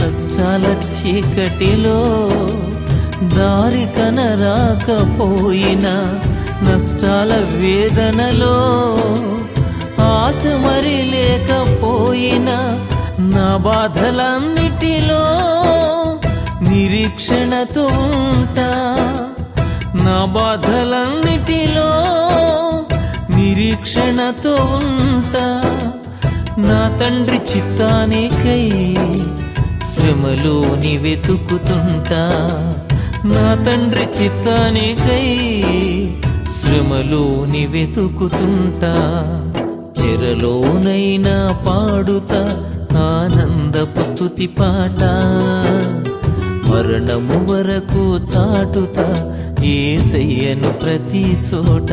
కష్టాల చీకటిలో దారి కనరాకపోయినా, నష్టాల వేదనలో ఆశ మరి లేకపోయినా, నా బాధలన్నిటిలో నిరీక్షణతో ఉంటా, నా బాధలన్నిటిలో నిరీక్షణతో ఉంటా. నా తండ్రి చిత్తానికై శ్రమలోని వెతుకుతుంటా, నా తండ్రి చిత్తానికై శ్రమలోని వెతుకుతుంటా. చెరలోనైనా పాడుతా ఆనందపు స్తుతి పాట, మరణము వరకు చాటుతా యేసయ్యను ప్రతి చోట.